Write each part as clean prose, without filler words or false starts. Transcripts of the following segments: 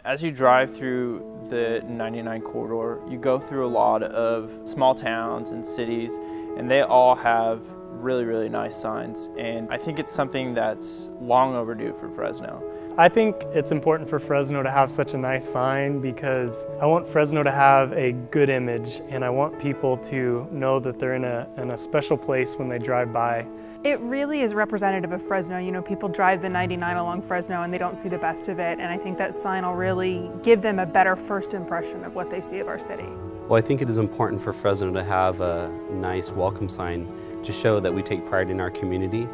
As you drive through the 99 corridor, you go through a lot of small towns and cities, and they all have really, really nice signs. And I think it's something that's long overdue for Fresno. I think it's important for Fresno to have such a nice sign because I want Fresno to have a good image, and I want people to know that they're in a special place when they drive by. It really is representative of Fresno. You know, people drive the 99 along Fresno and they don't see the best of it, and I think that sign will really give them a better first impression of what they see of our city. Well, I think it is important for Fresno to have a nice welcome sign to show that we take pride in our community,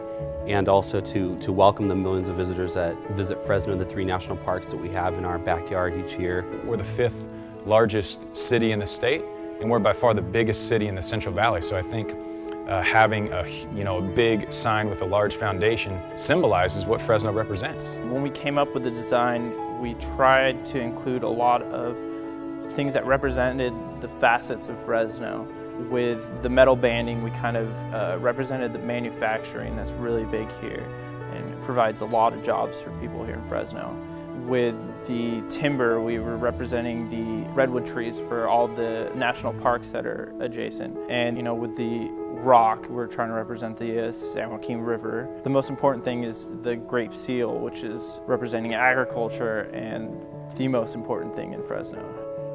and also to welcome the millions of visitors that visit Fresno, the 3 national parks that we have in our backyard each year. We're the 5th largest city in the state, and we're by far the biggest city in the Central Valley. So I think having a big sign with a large foundation symbolizes what Fresno represents. When we came up with the design, we tried to include a lot of things that represented the facets of Fresno. With the metal banding, we kind of represented the manufacturing that's really big here and provides a lot of jobs for people here in Fresno. With the timber, we were representing the redwood trees for all the national parks that are adjacent. And with the rock, we're trying to represent the San Joaquin River. The most important thing is the grape seal, which is representing agriculture and the most important thing in Fresno.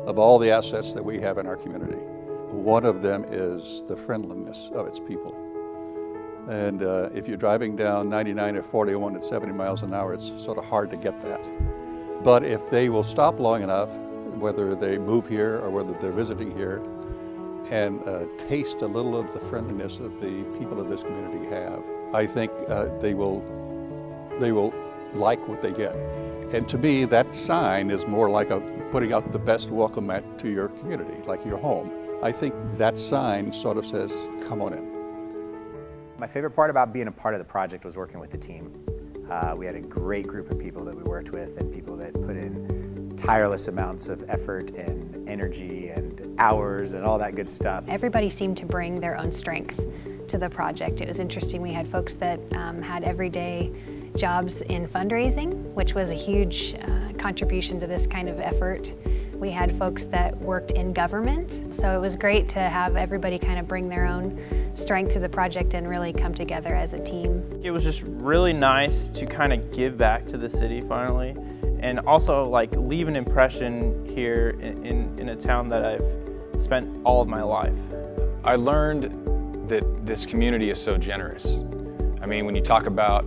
Of all the assets that we have in our community, one of them is the friendliness of its people. And if you're driving down 99 or 41 at 70 miles an hour, it's sort of hard to get that. But if they will stop long enough, whether they move here or whether they're visiting here, and taste a little of the friendliness of the people of this community have, I think they will like what they get. And to me, that sign is more like putting out the best welcome mat to your community, like your home. I think that sign sort of says, come on in. My favorite part about being a part of the project was working with the team. We had a great group of people that we worked with, and people that put in tireless amounts of effort and energy and hours and all that good stuff. Everybody seemed to bring their own strength to the project. It was interesting. We had folks that had everyday jobs in fundraising, which was a huge contribution to this kind of effort. We had folks that worked in government, so it was great to have everybody kind of bring their own strength to the project and really come together as a team. It was just really nice to kind of give back to the city finally, and also leave an impression here in a town that I've spent all of my life. I learned that this community is so generous. I mean, when you talk about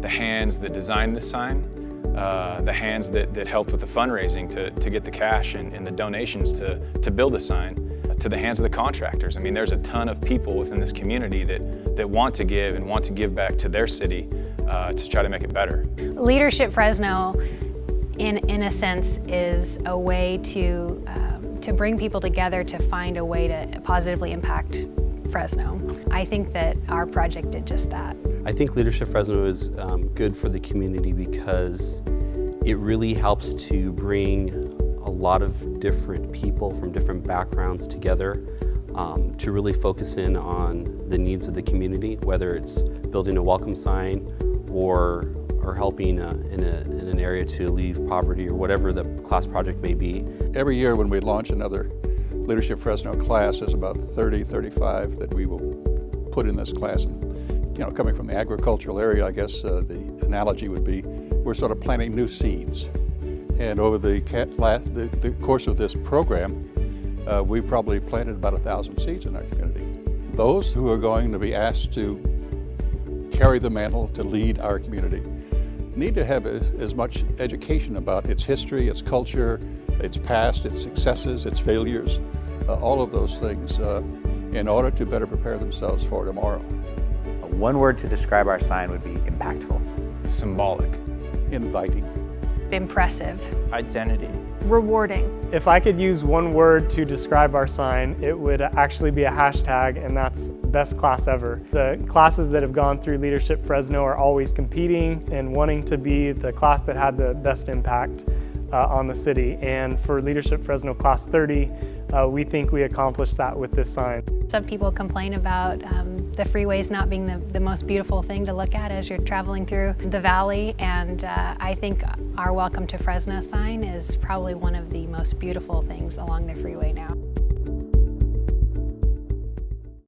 the hands that designed this sign, the hands that helped with the fundraising to get the cash and the donations to build the sign, to the hands of the contractors. I mean, there's a ton of people within this community that want to give and want to give back to their city to try to make it better. Leadership Fresno, in a sense, is a way to bring people together to find a way to positively impact Fresno. I think that our project did just that. I think Leadership Fresno is good for the community because it really helps to bring a lot of different people from different backgrounds together to really focus in on the needs of the community, whether it's building a welcome sign or helping in an area to alleviate poverty or whatever the class project may be. Every year when we launch another Leadership Fresno class, there's about 30, 35 that we will put in this class. And, coming from the agricultural area, I guess the analogy would be we're sort of planting new seeds. And over the course of this program, we probably planted about 1,000 seeds in our community. Those who are going to be asked to carry the mantle to lead our community need to have as much education about its history, its culture, its past, its successes, its failures, all of those things in order to better prepare themselves for tomorrow. One word to describe our sign would be impactful. Symbolic. Inviting. Impressive. Identity. Rewarding. If I could use one word to describe our sign, it would actually be a hashtag, and that's best class ever. The classes that have gone through Leadership Fresno are always competing and wanting to be the class that had the best impact on the city. And for Leadership Fresno Class 30, we think we accomplished that with this sign. Some people complain about the freeways not being the most beautiful thing to look at as you're traveling through the valley, and I think our Welcome to Fresno sign is probably one of the most beautiful things along the freeway now.